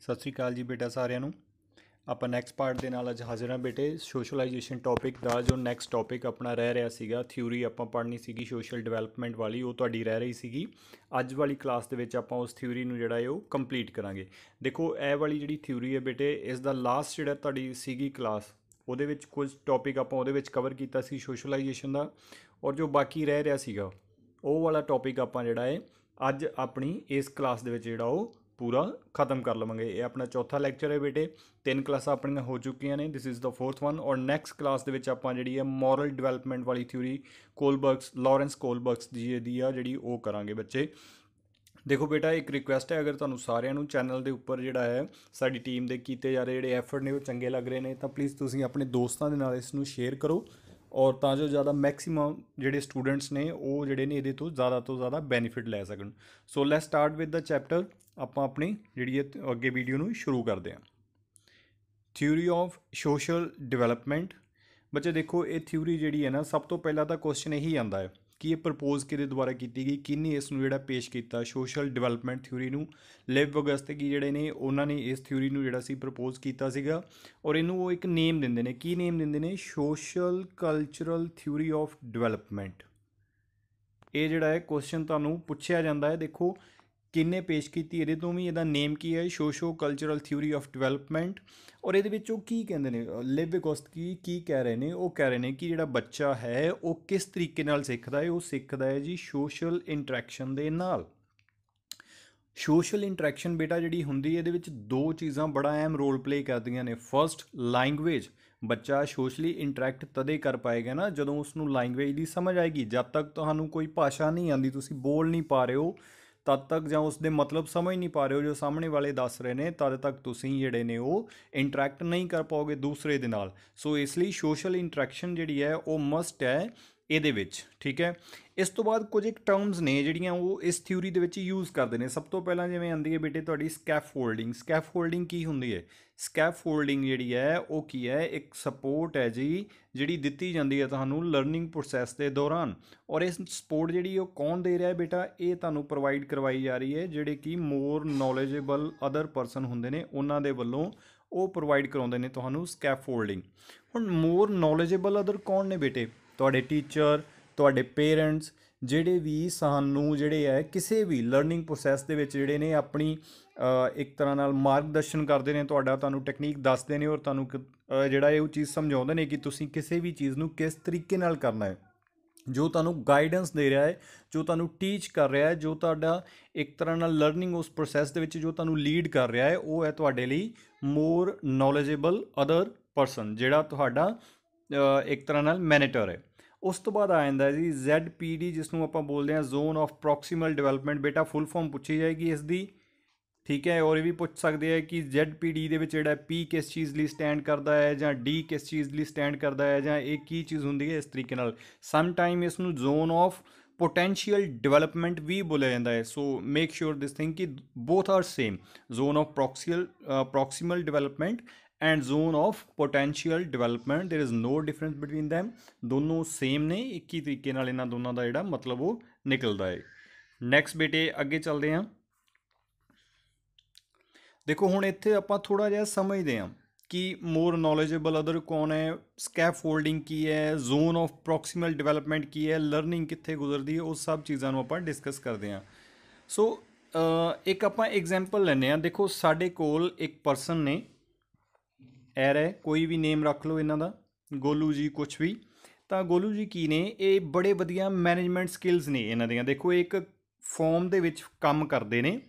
ਸਤਿ ਸ਼੍ਰੀ ਅਕਾਲ ਜੀ ਬੇਟਾ ਸਾਰਿਆਂ ਨੂੰ। ਆਪਾਂ ਨੈਕਸਟ ਪਾਰਟ ਦੇ ਨਾਲ ਅੱਜ ਹਾਜ਼ਰ ਹਾਂ ਬੇਟੇ। ਸੋਸ਼ਲਾਈਜੇਸ਼ਨ ਟੌਪਿਕ ਦਾ ਜੋ ਨੈਕਸਟ ਟੌਪਿਕ ਆਪਣਾ ਰਹਿ ਰਿਹਾ ਸੀਗਾ, ਥਿਊਰੀ ਆਪਾਂ ਪੜ੍ਹਨੀ ਸੀਗੀ ਸੋਸ਼ਲ ਡਿਵੈਲਪਮੈਂਟ ਵਾਲੀ, ਉਹ ਤੁਹਾਡੀ ਰਹਿ ਰਹੀ ਸੀਗੀ। ਅੱਜ ਵਾਲੀ ਕਲਾਸ ਦੇ ਵਿੱਚ ਆਪਾਂ ਉਸ ਥਿਊਰੀ ਨੂੰ ਜਿਹੜਾ ਹੈ ਉਹ ਕੰਪਲੀਟ ਕਰਾਂਗੇ। ਦੇਖੋ ਇਹ ਵਾਲੀ ਜਿਹੜੀ ਥਿਊਰੀ ਹੈ ਬੇਟੇ, ਇਸ ਦਾ ਲਾਸਟ ਜਿਹੜਾ ਤੁਹਾਡੀ ਸੀਗੀ ਕਲਾਸ, ਉਹਦੇ ਵਿੱਚ ਕੁਝ ਟੌਪਿਕ ਆਪਾਂ ਉਹਦੇ ਵਿੱਚ ਕਵਰ ਕੀਤਾ ਸੀ ਸੋਸ਼ਲਾਈਜੇਸ਼ਨ ਦਾ, ਔਰ ਜੋ ਬਾਕੀ ਰਹਿ ਰਿਹਾ ਸੀਗਾ ਉਹ ਵਾਲਾ ਟੌਪਿਕ ਆਪਾਂ ਜਿਹੜਾ ਹੈ ਅੱਜ ਆਪਣੀ ਇਸ ਕਲਾਸ ਦੇ ਵਿੱਚ ਜਿਹੜਾ ਉਹ ਪੂਰਾ ਖਤਮ ਕਰ ਲਵਾਂਗੇ। ਇਹ ਆਪਣਾ ਚੌਥਾ ਲੈਕਚਰ ਹੈ ਬੇਟੇ। 3 ਕਲਾਸਾਂ ਆਪਣੀਆਂ ਹੋ ਚੁੱਕੀਆਂ ਨੇ, this is the 4th one. ਔਰ ਨੈਕਸਟ ਕਲਾਸ ਦੇ ਵਿੱਚ ਆਪਾਂ ਜਿਹੜੀ ਹੈ ਮੋਰਲ ਡਿਵੈਲਪਮੈਂਟ ਵਾਲੀ ਥਿਊਰੀ ਲਾਰੈਂਸ ਕੋਲਬਰਗਸ ਦੀ ਆ ਜਿਹੜੀ ਉਹ ਕਰਾਂਗੇ ਬੱਚੇ। ਦੇਖੋ ਬੇਟਾ, ਇੱਕ ਰਿਕੁਐਸਟ ਹੈ, ਅਗਰ ਤੁਹਾਨੂੰ ਸਾਰਿਆਂ ਨੂੰ ਚੈਨਲ ਦੇ ਉੱਪਰ ਜਿਹੜਾ ਹੈ ਸਾਡੀ ਟੀਮ ਦੇ ਕੀਤੇ ਜਾ ਰਹੇ ਜਿਹੜੇ ਐਫਰਟ ਨੇ ਉਹ ਚੰਗੇ ਲੱਗ ਰਹੇ ਨੇ, ਤਾਂ ਪਲੀਜ਼ ਤੁਸੀਂ ਆਪਣੇ ਦੋਸਤਾਂ ਦੇ ਨਾਲ ਇਸ ਨੂੰ ਸ਼ੇਅਰ ਕਰੋ, ਔਰ ਤਾਂ ਜੋ ਜ਼ਿਆਦਾ ਮੈਕਸੀਮਮ ਜਿਹੜੇ ਸਟੂਡੈਂਟਸ ਨੇ ਉਹ ਜਿਹੜੇ ਨੇ ਇਹਦੇ ਤੋਂ ਜ਼ਿਆਦਾ ਬੈਨੀਫਿਟ ਲੈ ਸਕਣ। So let's start with the chapter. ਆਪਾਂ ਆਪਣੀ ਜਿਹੜੀ ਅੱਗੇ ਵੀਡੀਓ ਨੂੰ ਸ਼ੁਰੂ ਕਰਦੇ ਹਾਂ। Theory of social development. ਬੱਚੇ ਦੇਖੋ, ਇਹ ਥਿਊਰੀ ਜਿਹੜੀ ਹੈ ਨਾ, ਸਭ ਤੋਂ ਪਹਿਲਾਂ ਤਾਂ ਕੁਐਸਚਨ ਇਹੀ ਆਉਂਦਾ ਹੈ ਕਿ ਇਹ ਪ੍ਰਪੋਜ਼ ਕਿਹਦੇ ਦੁਆਰਾ ਕੀਤੀ ਗਈ, ਕਿਹਨੇ ਇਸ ਨੂੰ ਜਿਹੜਾ ਪੇਸ਼ ਕੀਤਾ ਸੋਸ਼ਲ ਡਿਵੈਲਪਮੈਂਟ ਥਿਊਰੀ ਨੂੰ। ਲਿਵ ਵਿਗੋਤਸਕੀ ਜਿਹੜੇ ਨੇ ਉਹਨਾਂ ਨੇ ਇਸ ਥਿਊਰੀ ਨੂੰ ਜਿਹੜਾ ਸੀ ਪ੍ਰਪੋਜ਼ ਕੀਤਾ ਸੀਗਾ, ਔਰ ਇਹਨੂੰ ਉਹ ਇੱਕ ਨੇਮ ਦਿੰਦੇ ਨੇ। ਕੀ ਨੇਮ ਦਿੰਦੇ ਨੇ? Social cultural theory of development. ਇਹ ਜਿਹੜਾ ਹੈ ਕੁਐਸਚਨ ਤੁਹਾਨੂੰ ਪੁੱਛਿਆ ਜਾਂਦਾ ਹੈ। ਦੇਖੋ ਕਿਹਨੇ ਪੇਸ਼ ਕੀਤੀ, ਇਹਦੇ ਤੋਂ ਵੀ ਇਹਦਾ ਨੇਮ ਕੀ ਹੈ? ਸੋਸ਼ੋ ਕਲਚਰਲ ਥਿਊਰੀ ਆਫ ਡਿਵੈਲਪਮੈਂਟ। ਔਰ ਇਹਦੇ ਵਿੱਚ ਉਹ ਕੀ ਕਹਿੰਦੇ ਨੇ, ਲਿਵ ਵਿਗੋਤਸਕੀ ਕੀ ਕਹਿ ਰਹੇ ਨੇ? ਉਹ ਕਹਿ ਰਹੇ ਨੇ ਕਿ ਜਿਹੜਾ ਬੱਚਾ ਹੈ ਉਹ ਕਿਸ ਤਰੀਕੇ ਨਾਲ ਸਿੱਖਦਾ ਹੈ? ਉਹ ਸਿੱਖਦਾ ਹੈ ਜੀ ਸੋਸ਼ਲ ਇੰਟਰੈਕਸ਼ਨ ਦੇ ਨਾਲ। ਸੋਸ਼ਲ ਇੰਟਰੈਕਸ਼ਨ ਬੇਟਾ ਜਿਹੜੀ ਹੁੰਦੀ ਹੈ, ਇਹਦੇ ਵਿੱਚ 2 ਚੀਜ਼ਾਂ ਬੜਾ ਅਹਿਮ ਰੋਲ ਪਲੇ ਕਰਦੀਆਂ ਨੇ। First, language. ਬੱਚਾ ਸੋਸ਼ਲੀ ਇੰਟਰੈਕਟ ਤਦੇ ਕਰ ਪਾਏਗਾ ਨਾ ਜਦੋਂ ਉਸਨੂੰ ਲੈਂਗੁਏਜ ਦੀ ਸਮਝ ਆਏਗੀ। ਜਦ ਤੱਕ ਤੁਹਾਨੂੰ ਕੋਈ ਭਾਸ਼ਾ ਨਹੀਂ ਆਉਂਦੀ, ਤੁਸੀਂ ਬੋਲ ਨਹੀਂ ਪਾ ਰਹੇ ਹੋ ਤਦ ਤੱਕ, ਜਾਂ ਉਸ ਦੇ ਮਤਲਬ ਸਮਝ ਨਹੀਂ ਪਾ ਰਹੇ ਹੋ ਜੋ ਸਾਹਮਣੇ ਵਾਲੇ ਦੱਸ ਰਹੇ ਨੇ, ਤਦ ਤੱਕ ਤੁਸੀਂ ਜਿਹੜੇ ਨੇ ਉਹ ਇੰਟਰੈਕਟ ਨਹੀਂ ਕਰ ਪਾਓਗੇ ਦੂਸਰੇ ਦੇ ਨਾਲ। ਸੋ ਇਸ ਲਈ ਸੋਸ਼ਲ ਇੰਟਰੈਕਸ਼ਨ ਜਿਹੜੀ ਹੈ ਉਹ ਮਸਟ ਹੈ ਇਹਦੇ ਵਿੱਚ, ਠੀਕ ਹੈ। ਇਸ ਤੋਂ ਬਾਅਦ ਕੁਝ ਇੱਕ ਟਰਮਸ ਨੇ ਜਿਹੜੀਆਂ ਉਹ ਇਸ ਥਿਊਰੀ ਦੇ ਵਿੱਚ ਯੂਜ਼ ਕਰਦੇ ਨੇ। ਸਭ ਤੋਂ ਪਹਿਲਾਂ ਜਿਵੇਂ ਆਉਂਦੀ ਹੈ ਬੇਟੇ ਤੁਹਾਡੀ ਸਕੈਫੋਲਡਿੰਗ। ਸਕੈਫੋਲਡਿੰਗ ਕੀ ਹੁੰਦੀ ਹੈ? ਸਕੈਫੋਲਡਿੰਗ ਜਿਹੜੀ ਹੈ ਉਹ ਕੀ ਹੈ? ਇੱਕ ਸਪੋਰਟ ਹੈ ਜੀ ਜਿਹੜੀ ਦਿੱਤੀ ਜਾਂਦੀ ਹੈ ਤੁਹਾਨੂੰ ਲਰਨਿੰਗ ਪ੍ਰੋਸੈਸ ਦੇ ਦੌਰਾਨ। ਔਰ ਇਹ ਸਪੋਰਟ ਜਿਹੜੀ ਉਹ ਕੌਣ ਦੇ ਰਿਹਾ ਹੈ ਬੇਟਾ? ਇਹ ਤੁਹਾਨੂੰ ਪ੍ਰੋਵਾਈਡ ਕਰਵਾਈ ਜਾ ਰਹੀ ਹੈ ਜਿਹੜੇ ਕਿ ਮੋਰ ਨੌਲੇਜੇਬਲ ਅਦਰ ਪਰਸਨ ਹੁੰਦੇ ਨੇ, ਉਹਨਾਂ ਦੇ ਵੱਲੋਂ ਉਹ ਪ੍ਰੋਵਾਈਡ ਕਰਾਉਂਦੇ ਨੇ ਤੁਹਾਨੂੰ ਸਕੈਫੋਲਡਿੰਗ। ਹੁਣ ਮੋਰ ਨੌਲੇਜੇਬਲ ਅਦਰ ਕੌਣ ਨੇ ਬੇਟੇ? ਤੁਹਾਡੇ ਟੀਚਰ, ਤੁਹਾਡੇ ਪੇਰੈਂਟਸ, ਜਿਹੜੇ ਵੀ ਸਾਨੂੰ ਜਿਹੜੇ ਹੈ ਕਿਸੇ ਵੀ ਲਰਨਿੰਗ ਪ੍ਰੋਸੈਸ ਦੇ ਵਿੱਚ ਜਿਹੜੇ ਨੇ ਆਪਣੀ ਇੱਕ ਤਰ੍ਹਾਂ ਨਾਲ ਮਾਰਗਦਰਸ਼ਨ ਕਰਦੇ ਨੇ, ਤੁਹਾਨੂੰ ਟੈਕਨੀਕ ਦੱਸਦੇ ਨੇ, ਔਰ ਤੁਹਾਨੂੰ ਜਿਹੜਾ ਇਹ ਚੀਜ਼ ਸਮਝਾਉਂਦੇ ਨੇ ਕਿ ਤੁਸੀਂ ਕਿਸੇ ਵੀ ਚੀਜ਼ ਨੂੰ ਕਿਸ ਤਰੀਕੇ ਨਾਲ ਕਰਨਾ ਹੈ। ਜੋ ਤੁਹਾਨੂੰ ਗਾਈਡੈਂਸ ਦੇ ਰਿਹਾ ਹੈ, ਜੋ ਤੁਹਾਨੂੰ ਟੀਚ ਕਰ ਰਿਹਾ ਹੈ, ਜੋ ਤੁਹਾਡਾ ਇੱਕ ਤਰ੍ਹਾਂ ਨਾਲ ਲਰਨਿੰਗ ਉਸ ਪ੍ਰੋਸੈਸ ਦੇ ਵਿੱਚ ਜੋ ਤੁਹਾਨੂੰ ਲੀਡ ਕਰ ਰਿਹਾ ਹੈ, ਉਹ ਹੈ ਤੁਹਾਡੇ ਲਈ ਮੋਰ ਨੌਲੇਜੇਬਲ ਅਦਰ ਪਰਸਨ, ਜਿਹੜਾ ਤੁਹਾਡਾ ਇੱਕ ਤਰ੍ਹਾਂ ਨਾਲ ਮੈਨੇਟਰ ਹੈ। ਉਸ ਤੋਂ ਬਾਅਦ ਆ ਜਾਂਦਾ ਜੀ ZPD, ਜਿਸ ਨੂੰ ਆਪਾਂ ਬੋਲਦੇ ਹਾਂ ਜ਼ੋਨ ਆਫ ਪ੍ਰੋਕਸੀਮਲ ਡਿਵੈਲਪਮੈਂਟ। ਬੇਟਾ ਫੁੱਲ ਫਾਰਮ ਪੁੱਛੀ ਜਾਏਗੀ ਇਸ ਦੀ, ਠੀਕ ਹੈ। ਔਰ ਇਹ ਵੀ ਪੁੱਛ ਸਕਦੇ ਆ ਕਿ ZPD ਦੇ ਵਿੱਚ ਜਿਹੜਾ P ਕਿਸ ਚੀਜ਼ ਲਈ ਸਟੈਂਡ ਕਰਦਾ ਹੈ, ਜਾਂ D ਕਿਸ ਚੀਜ਼ ਲਈ ਸਟੈਂਡ ਕਰਦਾ ਹੈ, ਜਾਂ ਇਹ ਕੀ ਚੀਜ਼ ਹੁੰਦੀ ਹੈ, ਇਸ ਤਰੀਕੇ ਨਾਲ। ਸਮ ਟਾਈਮ ਇਸ ਨੂੰ ਜ਼ੋਨ ਆਫ ਪੋਟੈਂਸ਼ੀਅਲ ਡਿਵੈਲਪਮੈਂਟ ਵੀ ਬੋਲਿਆ ਜਾਂਦਾ ਹੈ। So make sure this thing ਕਿ both are same, zone of proximal development and zone of potential development, there is no difference between them. ਦੋਨੋਂ ਸੇਮ ਨੇ, ਇੱਕ ਹੀ ਤਰੀਕੇ ਨਾਲ ਇਹਨਾਂ ਦੋਨਾਂ ਦਾ ਜਿਹੜਾ ਮਤਲਬ ਉਹ ਨਿਕਲਦਾ ਹੈ। ਨੈਕਸਟ ਬੇਟੇ ਅੱਗੇ ਚੱਲਦੇ ਹਾਂ। ਦੇਖੋ ਹੁਣ ਇੱਥੇ ਆਪਾਂ ਥੋੜ੍ਹਾ ਜਿਹਾ ਸਮਝਦੇ ਹਾਂ ਕਿ ਮੋਰ ਨੌਲੇਜੇਬਲ ਅਦਰ ਕੌਣ ਹੈ, ਸਕੈਫੋਲਡਿੰਗ ਕੀ ਹੈ, ਜ਼ੋਨ ਆਫ ਪ੍ਰੋਕਸੀਮਲ ਡਿਵੈਲਪਮੈਂਟ ਕੀ ਹੈ, ਲਰਨਿੰਗ ਕਿੱਥੇ ਗੁਜ਼ਰਦੀ ਹੈ, ਉਹ ਸਭ ਚੀਜ਼ਾਂ ਨੂੰ ਆਪਾਂ ਡਿਸਕਸ ਕਰਦੇ ਹਾਂ। ਸੋ ਇੱਕ ਆਪਾਂ ਐਗਜ਼ਾਮਪਲ ਲੈਂਦੇ ਹਾਂ। ਦੇਖੋ ਸਾਡੇ ਕੋਲ ਇੱਕ ਪਰਸਨ ਨੇ, ਐਰ ਹੈ, ਕੋਈ ਵੀ ਨੇਮ ਰੱਖ ਲਓ ਇਹਨਾਂ ਦਾ, ਗੋਲੂ ਜੀ, ਕੁਛ ਵੀ। ਤਾਂ ਗੋਲੂ ਜੀ ਕੀ ਨੇ? ਇਹ ਬੜੇ ਵਧੀਆ ਮੈਨੇਜਮੈਂਟ ਸਕਿੱਲਸ ਨੇ ਇਹਨਾਂ ਦੀਆਂ। ਦੇਖੋ ਇੱਕ ਫਾਰਮ ਦੇ ਵਿੱਚ ਕੰਮ ਕਰਦੇ ਨੇ,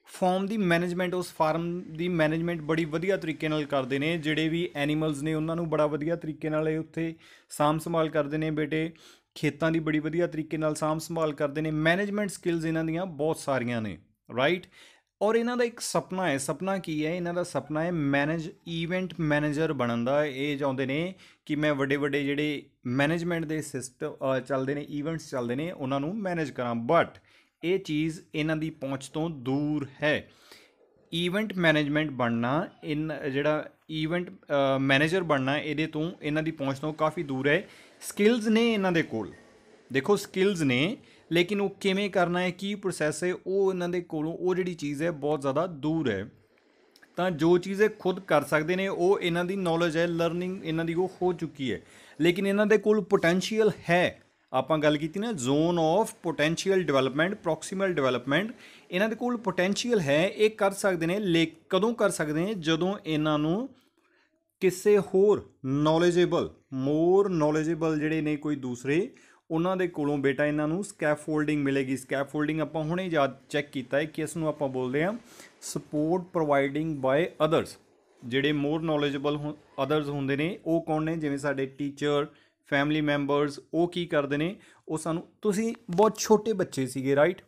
ਫਾਰਮ ਦੀ ਮੈਨੇਜਮੈਂਟ, ਉਸ ਫਾਰਮ ਦੀ ਮੈਨੇਜਮੈਂਟ ਬੜੀ ਵਧੀਆ ਤਰੀਕੇ ਨਾਲ ਕਰਦੇ ਨੇ। ਜਿਹੜੇ ਵੀ ਐਨੀਮਲਸ ਨੇ ਉਹਨਾਂ ਨੂੰ ਬੜਾ ਵਧੀਆ ਤਰੀਕੇ ਨਾਲ ਇਹ ਉੱਥੇ ਸਾਂਭ ਸੰਭਾਲ ਕਰਦੇ ਨੇ ਬੇਟੇ। ਖੇਤਾਂ ਦੀ ਬੜੀ ਵਧੀਆ ਤਰੀਕੇ ਨਾਲ ਸਾਂਭ ਸੰਭਾਲ ਕਰਦੇ ਨੇ। ਮੈਨੇਜਮੈਂਟ ਸਕਿੱਲਸ ਇਹਨਾਂ ਦੀਆਂ ਬਹੁਤ ਸਾਰੀਆਂ ਨੇ, ਰਾਈਟ। ਔਰ ਇਹਨਾਂ ਦਾ ਇੱਕ ਸੁਪਨਾ ਹੈ। ਸੁਪਨਾ ਕੀ ਹੈ ਇਹਨਾਂ ਦਾ? ਸੁਪਨਾ ਹੈ ਈਵੈਂਟ ਮੈਨੇਜਰ ਬਣਨ ਦਾ। ਇਹ ਚਾਹੁੰਦੇ ਨੇ ਕਿ ਮੈਂ ਵੱਡੇ ਵੱਡੇ ਜਿਹੜੇ ਮੈਨੇਜਮੈਂਟ ਦੇ ਸਿਸਟਮ ਚੱਲਦੇ ਨੇ, ਈਵੈਂਟਸ ਚੱਲਦੇ ਨੇ, ਉਹਨਾਂ ਨੂੰ ਮੈਨੇਜ ਕਰਾਂ। ਬਟ ਇਹ ਚੀਜ਼ ਇਹਨਾਂ ਦੀ ਪਹੁੰਚ ਤੋਂ ਦੂਰ ਹੈ। ਈਵੈਂਟ ਮੈਨੇਜਮੈਂਟ ਬਣਨਾ, ਜਿਹੜਾ ਈਵੈਂਟ ਮੈਨੇਜਰ ਬਣਨਾ, ਇਹਦੇ ਤੋਂ ਇਹਨਾਂ ਦੀ ਪਹੁੰਚ ਤੋਂ ਕਾਫੀ ਦੂਰ ਹੈ। ਸਕਿੱਲਸ ਨੇ ਇਹਨਾਂ ਦੇ ਕੋਲ, ਦੇਖੋ ਸਕਿੱਲਸ ਨੇ, ਲੇਕਿਨ ਉਹ ਕਿਵੇਂ ਕਰਨਾ ਹੈ, ਕੀ ਪ੍ਰੋਸੈਸ ਹੈ, ਉਹ ਇਹਨਾਂ ਦੇ ਕੋਲੋਂ ਉਹ ਜਿਹੜੀ ਚੀਜ਼ ਹੈ ਬਹੁਤ ਜ਼ਿਆਦਾ ਦੂਰ ਹੈ। ਤਾਂ ਜੋ ਚੀਜ਼ ਇਹ ਖੁਦ ਕਰ ਸਕਦੇ ਨੇ ਉਹ ਇਹਨਾਂ ਦੀ ਨੌਲੇਜ ਹੈ, ਲਰਨਿੰਗ ਇਹਨਾਂ ਦੀ ਉਹ ਹੋ ਚੁੱਕੀ ਹੈ, ਲੇਕਿਨ ਇਹਨਾਂ ਦੇ ਕੋਲ ਪੋਟੈਂਸ਼ੀਅਲ ਹੈ। ਆਪਾਂ ਗੱਲ ਕੀਤੀ ਨਾ zone of potential development, ਪ੍ਰੋਕਸੀਮਲ development, ਇਹਨਾਂ ਦੇ ਕੋਲ ਪੋਟੈਂਸ਼ੀਅਲ ਹੈ, ਇਹ ਕਰ ਸਕਦੇ ਨੇ। ਕਦੋਂ ਕਰ ਸਕਦੇ ਨੇ? ਜਦੋਂ ਇਹਨਾਂ ਨੂੰ ਕਿਸੇ ਹੋਰ ਨੌਲੇਜੇਬਲ, ਮੋਰ ਨੌਲੇਜੇਬਲ ਜਿਹੜੇ ਨੇ ਕੋਈ ਦੂਸਰੇ, ਉਹਨਾਂ ਦੇ ਕੋਲੋਂ ਬੇਟਾ ਇਹਨਾਂ ਨੂੰ ਸਕੈਫੋਲਡਿੰਗ ਮਿਲੇਗੀ। ਸਕੈਫੋਲਡਿੰਗ ਆਪਾਂ ਹੁਣੇ ਯਾਦ ਚੈੱਕ ਕੀਤਾ ਹੈ ਕਿ ਇਸ ਨੂੰ ਆਪਾਂ ਬੋਲਦੇ ਹਾਂ ਸਪੋਰਟ ਪ੍ਰੋਵਾਈਡਿੰਗ ਬਾਏ ਅਦਰਸ। ਜਿਹੜੇ ਮੋਰ ਨੌਲੇਜੇਬਲ ਅਦਰਸ ਹੁੰਦੇ ਨੇ ਉਹ ਕੌਣ ਨੇ? ਜਿਵੇਂ ਸਾਡੇ ਟੀਚਰ, ਫੈਮਿਲੀ ਮੈਂਬਰਸ। ਉਹ ਕੀ ਕਰਦੇ ਨੇ? ਉਹ ਸਾਨੂੰ, ਤੁਸੀਂ ਬਹੁਤ ਛੋਟੇ ਬੱਚੇ ਸੀਗੇ ਰਾਈਟ,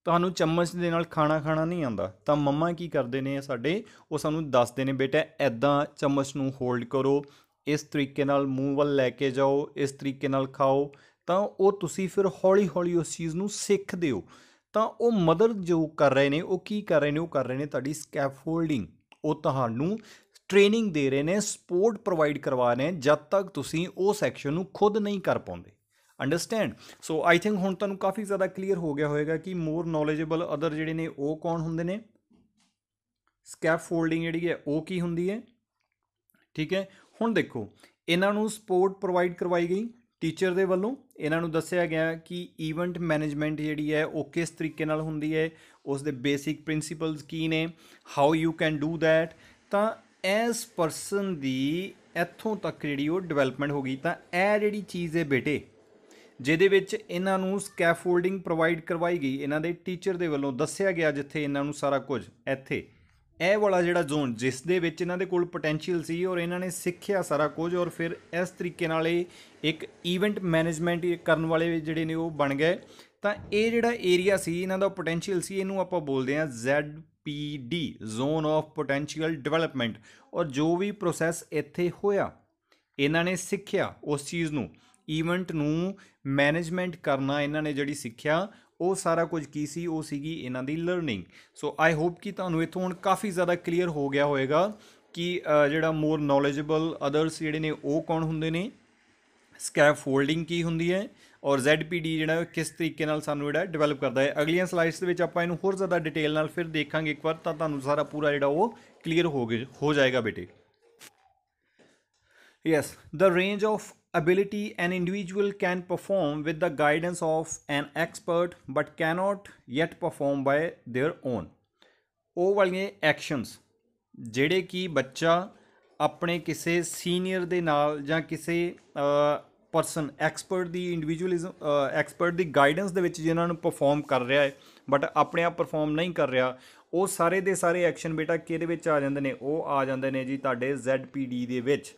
ਤੁਹਾਨੂੰ ਚਮਚ ਦੇ ਨਾਲ ਖਾਣਾ ਨਹੀਂ ਆਉਂਦਾ, ਤਾਂ ਮੰਮਾ ਕੀ ਕਰਦੇ ਨੇ ਸਾਡੇ? ਉਹ ਸਾਨੂੰ ਦੱਸਦੇ ਨੇ ਬੇਟਾ ਇੱਦਾਂ ਚਮਚ ਨੂੰ ਹੋਲਡ ਕਰੋ, ਇਸ ਤਰੀਕੇ ਨਾਲ ਮੂੰਹ ਵੱਲ ਲੈ ਕੇ ਜਾਓ, ਇਸ ਤਰੀਕੇ ਨਾਲ ਖਾਓ। ਤਾਂ ਉਹ ਤੁਸੀਂ ਫਿਰ ਹੌਲੀ ਹੌਲੀ ਉਸ ਚੀਜ਼ ਨੂੰ ਸਿੱਖਦੇ ਹੋ। ਤਾਂ ਉਹ ਮਦਰ ਜੋ ਕਰ ਰਹੇ ਨੇ ਉਹ ਕੀ ਕਰ ਰਹੇ ਨੇ? ਉਹ ਕਰ ਰਹੇ ਨੇ ਤੁਹਾਡੀ ਸਕੈਫੋਲਡਿੰਗ। ਉਹ ਤੁਹਾਨੂੰ ਟ੍ਰੇਨਿੰਗ ਦੇ ਰਹੇ ਨੇ, ਸਪੋਰਟ ਪ੍ਰੋਵਾਈਡ ਕਰਵਾ ਰਹੇ ਨੇ ਜਦ ਤੱਕ ਤੁਸੀਂ ਉਹ ਸੈਕਸ਼ਨ ਨੂੰ ਖੁਦ ਨਹੀਂ ਕਰ ਪਾਉਂਦੇ। ਅੰਡਰਸਟੈਂਡ? ਸੋ ਆਈ ਥਿੰਕ ਹੁਣ ਤੁਹਾਨੂੰ ਕਾਫੀ ਜ਼ਿਆਦਾ ਕਲੀਅਰ ਹੋ ਗਿਆ ਹੋਵੇਗਾ ਕਿ ਮੋਰ ਨੌਲੇਜੇਬਲ ਅਦਰ ਜਿਹੜੇ ਨੇ ਉਹ ਕੌਣ ਹੁੰਦੇ ਨੇ, ਸਕੈਫੋਲਡਿੰਗ ਜਿਹੜੀ ਹੈ ਉਹ ਕੀ ਹੁੰਦੀ ਹੈ। ਠੀਕ ਹੈ, ਹੁਣ ਦੇਖੋ ਇਹਨਾਂ ਨੂੰ ਸਪੋਰਟ ਪ੍ਰੋਵਾਈਡ ਕਰਵਾਈ ਗਈ ਟੀਚਰ ਦੇ ਵੱਲੋਂ। ਇਹਨਾਂ ਨੂੰ ਦੱਸਿਆ ਗਿਆ ਕਿ ਈਵੈਂਟ ਮੈਨੇਜਮੈਂਟ ਜਿਹੜੀ ਹੈ ਉਹ ਕਿਸ ਤਰੀਕੇ ਨਾਲ ਹੁੰਦੀ ਹੈ, ਉਸ ਦੇ ਬੇਸਿਕ ਪ੍ਰਿੰਸੀਪਲਸ ਕੀ ਨੇ, how you can do that. ਤਾਂ ਐਸ ਪਰਸਨ ਦੀ ਇੱਥੋਂ ਤੱਕ ਜਿਹੜੀ ਉਹ ਡਿਵੈਲਪਮੈਂਟ ਹੋ ਗਈ। ਤਾਂ ਇਹ ਜਿਹੜੀ ਚੀਜ਼ ਹੈ ਬੇਟੇ, ਜਿਹਦੇ ਵਿੱਚ ਇਹਨਾਂ ਨੂੰ ਸਕੈਫੋਲਡਿੰਗ ਪ੍ਰੋਵਾਈਡ ਕਰਵਾਈ ਗਈ ਇਹਨਾਂ ਦੇ ਟੀਚਰ ਦੇ ਵੱਲੋਂ, ਦੱਸਿਆ ਗਿਆ ਜਿੱਥੇ ਇਹਨਾਂ ਨੂੰ ਸਾਰਾ ਕੁਝ, ਇੱਥੇ ਇਹ ਵਾਲਾ ਜਿਹੜਾ ਜ਼ੋਨ ਜਿਸ ਦੇ ਵਿੱਚ ਇਹਨਾਂ ਦੇ ਕੋਲ ਪੋਟੈਂਸ਼ੀਅਲ ਸੀ ਔਰ ਇਹਨਾਂ ਨੇ ਸਿੱਖਿਆ ਸਾਰਾ ਕੁਝ, ਔਰ ਫਿਰ ਇਸ ਤਰੀਕੇ ਨਾਲ ਇਹ ਇੱਕ ਈਵੈਂਟ ਮੈਨੇਜਮੈਂਟ ਕਰਨ ਵਾਲੇ ਜਿਹੜੇ ਨੇ ਉਹ ਬਣ ਗਏ। ਤਾਂ ਇਹ ਜਿਹੜਾ ਏਰੀਆ ਸੀ ਇਹਨਾਂ ਦਾ ਪੋਟੈਂਸ਼ੀਅਲ ਸੀ, ਇਹਨੂੰ ਆਪਾਂ ਬੋਲਦੇ ਹਾਂ ZPD, zone of potential development. ਔਰ ਜੋ ਵੀ ਪ੍ਰੋਸੈਸ ਇੱਥੇ ਹੋਇਆ, ਇਹਨਾਂ ਨੇ ਸਿੱਖਿਆ ਉਸ ਚੀਜ਼ ਨੂੰ, ਈਵੈਂਟ ਨੂੰ ਮੈਨੇਜਮੈਂਟ ਕਰਨਾ ਇਹਨਾਂ ਨੇ ਜਿਹੜੀ ਸਿੱਖਿਆ, ਉਹ ਸਾਰਾ ਕੁਝ ਕੀ ਸੀ? ਉਹ ਸੀਗੀ ਇਹਨਾਂ ਦੀ ਲਰਨਿੰਗ। ਸੋ ਆਈ ਹੋਪ ਕਿ ਤੁਹਾਨੂੰ ਇੱਥੋਂ ਹੁਣ ਕਾਫੀ ਜ਼ਿਆਦਾ ਕਲੀਅਰ ਹੋ ਗਿਆ ਹੋਵੇਗਾ ਕਿ ਜਿਹੜਾ ਮੋਰ ਨੌਲੇਜੇਬਲ ਅਦਰਸ ਜਿਹੜੇ ਨੇ ਉਹ ਕੌਣ ਹੁੰਦੇ ਨੇ, ਸਕੈਫੋਲਡਿੰਗ ਕੀ ਹੁੰਦੀ ਹੈ, ਔਰ ZPD ਜਿਹੜਾ ਕਿਸ ਤਰੀਕੇ ਨਾਲ ਸਾਨੂੰ ਜਿਹੜਾ ਡਿਵੈਲਪ ਕਰਦਾ ਹੈ। ਅਗਲੀਆਂ ਸਲਾਈਡਸ ਦੇ ਵਿੱਚ ਆਪਾਂ ਇਹਨੂੰ ਹੋਰ ਜ਼ਿਆਦਾ ਡਿਟੇਲ ਨਾਲ ਫਿਰ ਦੇਖਾਂਗੇ ਇੱਕ ਵਾਰ, ਤਾਂ ਤੁਹਾਨੂੰ ਸਾਰਾ ਪੂਰਾ ਜਿਹੜਾ ਉਹ ਕਲੀਅਰ ਹੋ ਜਾਏਗਾ ਬੇਟੇ। Yes, the range of ability an individual can perform with the guidance of an expert but cannot yet perform by their own। ਉਹ ਵਾਲੀਆਂ ਐਕਸ਼ਨਸ ਜਿਹੜੇ ਕਿ ਬੱਚਾ ਆਪਣੇ ਕਿਸੇ ਸੀਨੀਅਰ ਦੇ ਨਾਲ ਜਾਂ ਕਿਸੇ ਪਰਸਨ ਐਕਸਪਰਟ ਦੀ ਐਕਸਪਰਟ ਦੀ ਗਾਈਡੈਂਸ ਦੇ ਵਿੱਚ ਜਿਨ੍ਹਾਂ ਨੂੰ ਪਰਫਾਰਮ ਕਰ ਰਿਹਾ ਹੈ ਬਟ ਆਪਣੇ ਆਪ ਪਰਫਾਰਮ ਨਹੀਂ ਕਰ ਰਿਹਾ, ਉਹ ਸਾਰੇ ਦੇ ਸਾਰੇ ਐਕਸ਼ਨ ਬੇਟਾ ਕਿਹਦੇ ਵਿੱਚ ਆ ਜਾਂਦੇ ਨੇ? ਉਹ ਆ ਜਾਂਦੇ ਨੇ ਜੀ ਤੁਹਾਡੇ ZPD ਦੇ ਵਿੱਚ।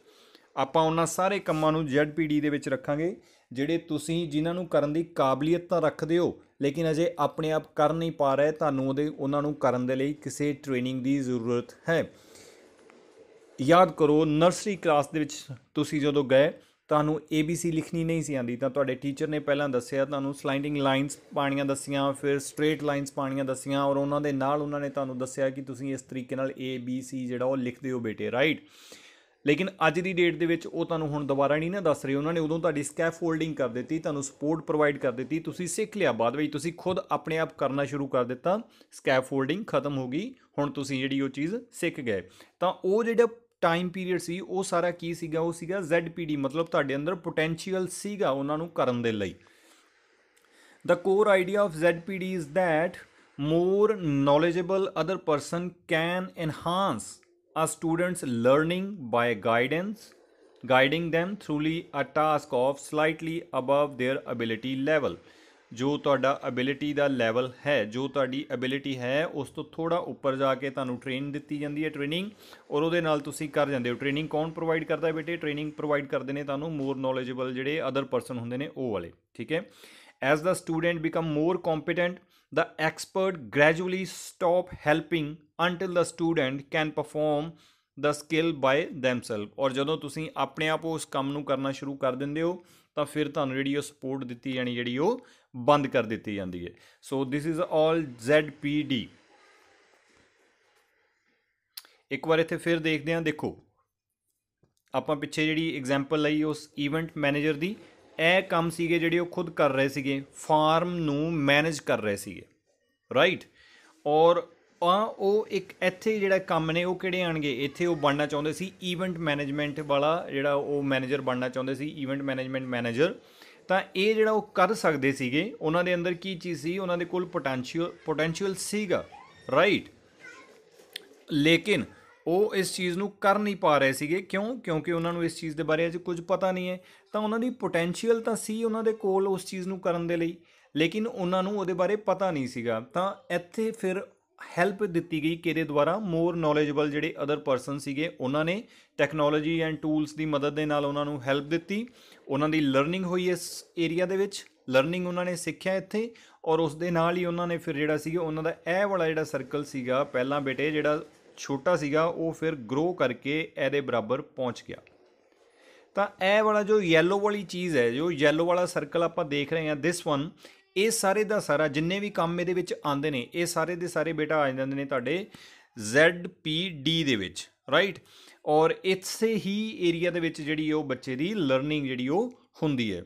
ਆਪਾਂ ਉਹਨਾਂ ਸਾਰੇ ਕੰਮਾਂ ਨੂੰ ZPD ਦੇ ਵਿੱਚ ਰੱਖਾਂਗੇ ਜਿਹੜੇ ਤੁਸੀਂ ਜਿਨ੍ਹਾਂ ਨੂੰ ਕਰਨ ਦੀ ਕਾਬਲੀਅਤ ਤਾਂ ਰੱਖਦੇ ਹੋ ਲੇਕਿਨ ਅਜੇ ਆਪਣੇ ਆਪ ਕਰ ਨਹੀਂ ਪਾ ਰਹੇ, ਤੁਹਾਨੂੰ ਉਹਨਾਂ ਨੂੰ ਕਰਨ ਦੇ ਲਈ ਕਿਸੇ ਟ੍ਰੇਨਿੰਗ ਦੀ ਜ਼ਰੂਰਤ ਹੈ। ਯਾਦ ਕਰੋ ਨਰਸਰੀ ਕਲਾਸ ਦੇ ਵਿੱਚ ਤੁਸੀਂ ਜਦੋਂ ਗਏ ਤੁਹਾਨੂੰ ABC ਲਿਖਣੀ ਨਹੀਂ ਸੀ ਆਉਂਦੀ, ਤਾਂ ਤੁਹਾਡੇ ਟੀਚਰ ਨੇ ਪਹਿਲਾਂ ਦੱਸਿਆ, ਤੁਹਾਨੂੰ ਸਲਾਈਡਿੰਗ ਲਾਈਨਸ ਪਾਉਣੀਆਂ ਦੱਸੀਆਂ, ਫਿਰ ਸਟ੍ਰੇਟ ਲਾਈਨਸ ਪਾਉਣੀਆਂ ਦੱਸੀਆਂ, ਔਰ ਉਹਨਾਂ ਦੇ ਨਾਲ ਉਹਨਾਂ ਨੇ ਤੁਹਾਨੂੰ ਦੱਸਿਆ ਕਿ ਤੁਸੀਂ ਇਸ ਤਰੀਕੇ ਨਾਲ ABC ਜਿਹੜਾ ਉਹ ਲਿਖਦੇ ਹੋ ਬੇਟੇ, ਰਾਈਟ। ਲੇਕਿਨ ਅੱਜ ਦੀ ਡੇਟ ਦੇ ਵਿੱਚ ਉਹ ਤੁਹਾਨੂੰ ਹੁਣ ਦੁਬਾਰਾ ਨਹੀਂ ਨਾ ਦੱਸ ਰਹੇ, ਉਹਨਾਂ ਨੇ ਉਦੋਂ ਤੁਹਾਡੀ ਸਕੈਫੋਲਡਿੰਗ ਕਰ ਦਿੱਤੀ, ਤੁਹਾਨੂੰ ਸਪੋਰਟ ਪ੍ਰੋਵਾਈਡ ਕਰ ਦਿੱਤੀ, ਤੁਸੀਂ ਸਿੱਖ ਲਿਆ, ਬਾਅਦ ਵਿੱਚ ਤੁਸੀਂ ਖੁਦ ਆਪਣੇ ਆਪ ਕਰਨਾ ਸ਼ੁਰੂ ਕਰ ਦਿੱਤਾ, ਸਕੈਫੋਲਡਿੰਗ ਖਤਮ ਹੋ ਗਈ, ਹੁਣ ਤੁਸੀਂ ਜਿਹੜੀ ਉਹ ਚੀਜ਼ ਸਿੱਖ ਗਏ। ਤਾਂ ਉਹ ਜਿਹੜਾ ਟਾਈਮ ਪੀਰੀਅਡ ਸੀ ਉਹ ਸਾਰਾ ਕੀ ਸੀਗਾ? ਉਹ ਸੀਗਾ ZPD, ਮਤਲਬ ਤੁਹਾਡੇ ਅੰਦਰ ਪੋਟੈਂਸ਼ੀਅਲ ਸੀਗਾ ਉਹਨਾਂ ਨੂੰ ਕਰਨ ਦੇ ਲਈ। The core idea of ZPD is that more knowledgeable other person can enhance a student's learning by guiding them through a task of slightly above their ability level। ਜੋ ਤੁਹਾਡਾ ਐਬਿਲਿਟੀ ਦਾ ਲੈਵਲ ਹੈ, ਜੋ ਤੁਹਾਡੀ ਐਬਿਲਿਟੀ ਹੈ ਉਸ ਤੋਂ ਥੋੜ੍ਹਾ ਉੱਪਰ ਜਾ ਕੇ ਤੁਹਾਨੂੰ ਟ੍ਰੇਨ ਦਿੱਤੀ ਜਾਂਦੀ ਹੈ, ਟ੍ਰੇਨਿੰਗ, ਔਰ ਉਹਦੇ ਨਾਲ ਤੁਸੀਂ ਕਰ ਜਾਂਦੇ ਹੋ। ਟ੍ਰੇਨਿੰਗ ਕੌਣ ਪ੍ਰੋਵਾਈਡ ਕਰਦਾ ਹੈ ਬੇਟੇ? ਟ੍ਰੇਨਿੰਗ ਪ੍ਰੋਵਾਈਡ ਕਰਦੇ ਨੇ ਤੁਹਾਨੂੰ ਮੋਰ ਨੌਲੇਜੇਬਲ ਜਿਹੜੇ ਅਦਰ ਪਰਸਨ ਹੁੰਦੇ ਨੇ ਉਹ ਵਾਲੇ, ਠੀਕ ਹੈ। As the student become more competent the expert gradually stop helping until the student can perform the skill by themselves। ਔਰ ਜਦੋਂ ਤੁਸੀਂ ਆਪਣੇ ਆਪ ਉਸ ਕੰਮ ਨੂੰ ਕਰਨਾ ਸ਼ੁਰੂ ਕਰ ਦਿੰਦੇ ਹੋ ਤਾਂ ਫਿਰ ਤੁਹਾਨੂੰ ਜਿਹੜੀ ਉਹ ਸਪੋਰਟ ਦਿੱਤੀ ਜਾਣੀ ਜਿਹੜੀ ਉਹ ਬੰਦ ਕਰ ਦਿੱਤੀ ਜਾਂਦੀ ਹੈ। ਸੋ ਦਿਸ ਇਜ਼ ਆਲ ZPD। ਇੱਕ ਵਾਰ ਇੱਥੇ ਫਿਰ ਦੇਖਦੇ ਹਾਂ, ਦੇਖੋ ਆਪਾਂ ਪਿੱਛੇ ਜਿਹੜੀ ਐਗਜ਼ਾਮਪਲ ਲਈ ਉਸ ਈਵੈਂਟ ਮੈਨੇਜਰ ਦੀ, ਇਹ ਕੰਮ ਸੀਗੇ ਜਿਹੜੇ ਉਹ ਖੁਦ ਕਰ ਰਹੇ ਸੀਗੇ, ਫਾਰਮ ਨੂੰ ਮੈਨੇਜ ਕਰ ਰਹੇ ਸੀਗੇ, ਰਾਈਟ। ਔਰ ਉਹ ਇੱਕ ਇੱਥੇ ਜਿਹੜਾ ਕੰਮ ਨੇ ਉਹ ਕਿਹੜੇ ਆਣਗੇ, ਇੱਥੇ ਉਹ ਬਣਨਾ ਚਾਹੁੰਦੇ ਸੀ ਈਵੈਂਟ ਮੈਨੇਜਮੈਂਟ ਵਾਲਾ, ਜਿਹੜਾ ਉਹ ਮੈਨੇਜਰ ਬਣਨਾ ਚਾਹੁੰਦੇ ਸੀ, ਈਵੈਂਟ ਮੈਨੇਜਮੈਂਟ ਮੈਨੇਜਰ। ਤਾਂ ਇਹ ਜਿਹੜਾ ਉਹ ਕਰ ਸਕਦੇ ਸੀਗੇ, ਉਹਨਾਂ ਦੇ ਅੰਦਰ ਕੀ ਚੀਜ਼ ਸੀ, ਉਹਨਾਂ ਦੇ ਕੋਲ ਪੋਟੈਂਸ਼ੀਅਲ ਸੀਗਾ, ਰਾਈਟ। ਲੇਕਿਨ ਉਹ ਇਸ ਚੀਜ਼ ਨੂੰ ਕਰ ਨਹੀਂ ਪਾ ਰਹੇ ਸੀਗੇ, ਕਿਉਂ? ਕਿਉਂਕਿ ਉਹਨਾਂ ਨੂੰ ਇਸ ਚੀਜ਼ ਦੇ ਬਾਰੇ ਅਜੇ ਕੁਝ ਪਤਾ ਨਹੀਂ ਹੈ। ਤਾਂ ਉਹਨਾਂ ਦੀ ਪੋਟੈਂਸ਼ੀਅਲ ਤਾਂ ਸੀ ਉਹਨਾਂ ਦੇ ਕੋਲ ਉਸ ਚੀਜ਼ ਨੂੰ ਕਰਨ ਦੇ ਲਈ, ਲੇਕਿਨ ਉਹਨਾਂ ਨੂੰ ਉਹਦੇ ਬਾਰੇ ਪਤਾ ਨਹੀਂ ਸੀਗਾ। ਤਾਂ ਇੱਥੇ ਫਿਰ ਹੈਲਪ ਦਿੱਤੀ ਗਈ ਕਿਹਦੇ ਦੁਆਰਾ, ਮੋਰ ਨੌਲੇਜਬਲ ਜਿਹੜੇ ਅਦਰ ਪਰਸਨ ਸੀਗੇ ਉਹਨਾਂ ਨੇ ਟੈਕਨੋਲੋਜੀ ਐਂਡ ਟੂਲਸ ਦੀ ਮਦਦ ਦੇ ਨਾਲ ਉਹਨਾਂ ਨੂੰ ਹੈਲਪ ਦਿੱਤੀ। ਉਹਨਾਂ ਦੀ ਲਰਨਿੰਗ ਹੋਈ ਇਸ ਏਰੀਆ ਦੇ ਵਿੱਚ, ਲਰਨਿੰਗ ਉਹਨਾਂ ਨੇ ਸਿੱਖਿਆ ਇੱਥੇ, ਔਰ ਉਸ ਦੇ ਨਾਲ ਹੀ ਉਹਨਾਂ ਨੇ ਫਿਰ ਜਿਹੜਾ ਸੀਗਾ ਉਹਨਾਂ ਦਾ ਇਹ ਵਾਲਾ ਜਿਹੜਾ ਸਰਕਲ ਸੀਗਾ ਪਹਿਲਾਂ ਬੇਟੇ ਜਿਹੜਾ ਛੋਟਾ ਸੀਗਾ ਉਹ ਫਿਰ ਗਰੋ ਕਰਕੇ ਇਹਦੇ ਬਰਾਬਰ ਪਹੁੰਚ ਗਿਆ। ਤਾਂ ਇਹ ਵਾਲਾ ਜੋ ਯੈਲੋ ਵਾਲੀ ਚੀਜ਼ ਹੈ, ਜੋ ਯੈਲੋ ਵਾਲਾ ਸਰਕਲ ਆਪਾਂ ਦੇਖ ਰਹੇ ਹਾਂ, ਦਿਸ ਵਨ, ਇਹ ਸਾਰੇ ਦਾ ਸਾਰਾ ਜਿੰਨੇ ਵੀ ਕੰਮ ਇਹਦੇ ਵਿੱਚ ਆਉਂਦੇ ਨੇ ਇਹ ਸਾਰੇ ਦੇ ਸਾਰੇ ਬੇਟਾ ਆ ਜਾਂਦੇ ਨੇ ਤੁਹਾਡੇ ZPD ਦੇ ਵਿੱਚ, ਰਾਈਟ। ਔਰ ਇਸੇ ਹੀ ਏਰੀਆ ਦੇ ਵਿੱਚ ਜਿਹੜੀ ਉਹ ਬੱਚੇ ਦੀ ਲਰਨਿੰਗ ਜਿਹੜੀ ਉਹ ਹੁੰਦੀ ਹੈ।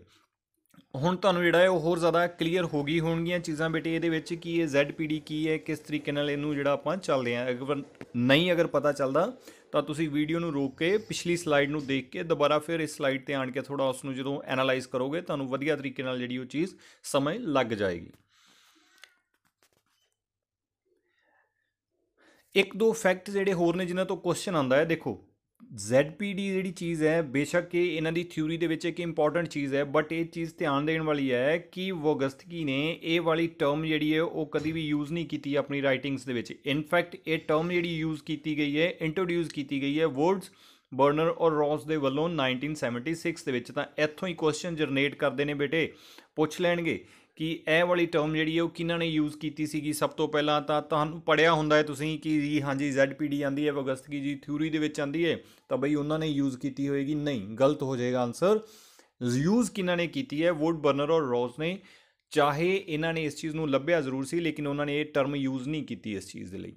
ਹੁਣ ਤੁਹਾਨੂੰ ਜਿਹੜਾ ਹੈ ਉਹ ਹੋਰ ਜ਼ਿਆਦਾ ਕਲੀਅਰ ਹੋ ਗਈ ਹੋਣਗੀਆਂ ਚੀਜ਼ਾਂ ਬੇਟੇ ਇਹਦੇ ਵਿੱਚ, ਕੀ ਇਹ ZPD ਕੀ ਹੈ, ਕਿਸ ਤਰੀਕੇ ਨਾਲ ਇਹਨੂੰ ਜਿਹੜਾ ਆਪਾਂ ਚੱਲਦੇ ਹਾਂ। ਅਗਰ ਪਤਾ ਚੱਲਦਾ ਤਾਂ ਤੁਸੀਂ ਵੀਡੀਓ ਨੂੰ ਰੋਕ ਕੇ ਪਿਛਲੀ ਸਲਾਈਡ ਨੂੰ ਦੇਖ ਕੇ ਦੁਬਾਰਾ ਫਿਰ ਇਸ ਸਲਾਈਡ ਤੇ ਆਣ ਕੇ ਥੋੜਾ ਉਸ ਨੂੰ ਜਦੋਂ ਐਨਾਲਾਈਜ਼ ਕਰੋਗੇ ਤੁਹਾਨੂੰ ਵਧੀਆ ਤਰੀਕੇ ਨਾਲ ਜਿਹੜੀ ਉਹ ਚੀਜ਼ ਸਮਝ ਲੱਗ ਜਾਏਗੀ। ਇੱਕ ਦੋ ਫੈਕਟ ਜਿਹੜੇ ਹੋਰ ਨੇ ਜਿਨ੍ਹਾਂ ਤੋਂ ਕੁਐਸਚਨ ਆਉਂਦਾ ਹੈ, ਦੇਖੋ ZPD ਜਿਹੜੀ ਚੀਜ਼ ਹੈ ਬੇਸ਼ੱਕ ਇਹ ਇਹਨਾਂ ਦੀ ਥਿਊਰੀ ਦੇ ਵਿੱਚ ਇੱਕ ਇੰਪੋਰਟੈਂਟ ਚੀਜ਼ ਹੈ, ਬਟ ਇਹ ਚੀਜ਼ ਧਿਆਨ ਦੇਣ ਵਾਲੀ ਹੈ ਕਿ ਵੋਗਸਤਕੀ ਨੇ ਇਹ ਵਾਲੀ ਟਰਮ ਜਿਹੜੀ ਹੈ ਉਹ ਕਦੀ ਵੀ ਯੂਜ਼ ਨਹੀਂ ਕੀਤੀ ਆਪਣੀ ਰਾਈਟਿੰਗਸ ਦੇ ਵਿੱਚ। ਇਨਫੈਕਟ ਇਹ ਟਰਮ ਜਿਹੜੀ ਯੂਜ਼ ਕੀਤੀ ਗਈ ਹੈ, ਇੰਟਰੋਡਿਊਸ ਕੀਤੀ ਗਈ ਹੈ ਵੁਡਸ, ਬਰਨਰ ਔਰ ਰੌਸ ਦੇ ਵੱਲੋਂ 1976 ਦੇ ਵਿੱਚ। ਤਾਂ ਇੱਥੋਂ ਹੀ ਕੁਐਸਚਨ ਜਨਰੇਟ ਕਰਦੇ ਨੇ ਬੇਟੇ, ਪੁੱਛ ਲੈਣਗੇ ਕਿ ਇਹ ਵਾਲੀ ਟਰਮ ਜਿਹੜੀ ਹੈ ਉਹ ਕਿਹਨਾਂ ਨੇ ਯੂਜ਼ ਕੀਤੀ ਸੀਗੀ ਸਭ ਤੋਂ ਪਹਿਲਾਂ। ਤਾਂ ਤੁਹਾਨੂੰ ਪੜ੍ਹਿਆ ਹੁੰਦਾ ਹੈ ਤੁਸੀਂ ਕਿ ਜੀ ਹਾਂਜੀ ZPD ਆਉਂਦੀ ਹੈ ਵੋਗਸਤਕੀ ਜੀ ਥਿਊਰੀ ਦੇ ਵਿੱਚ ਆਉਂਦੀ ਹੈ, ਤਾਂ ਬਈ ਉਹਨਾਂ ਨੇ ਯੂਜ਼ ਕੀਤੀ ਹੋਏਗੀ, ਨਹੀਂ, ਗਲਤ ਹੋ ਜਾਏਗਾ ਆਨਸਰ। ਯੂਜ਼ ਕਿਹਨਾਂ ਨੇ ਕੀਤੀ ਹੈ, ਵੁਡ, ਬਰਨਰ ਔਰ ਰੌਸ ਨੇ। ਚਾਹੇ ਇਹਨਾਂ ਨੇ ਇਸ ਚੀਜ਼ ਨੂੰ ਲੱਭਿਆ ਜ਼ਰੂਰ ਸੀ ਲੇਕਿਨ ਉਹਨਾਂ ਨੇ ਇਹ ਟਰਮ ਯੂਜ਼ ਨਹੀਂ ਕੀਤੀ ਇਸ ਚੀਜ਼ ਦੇ ਲਈ।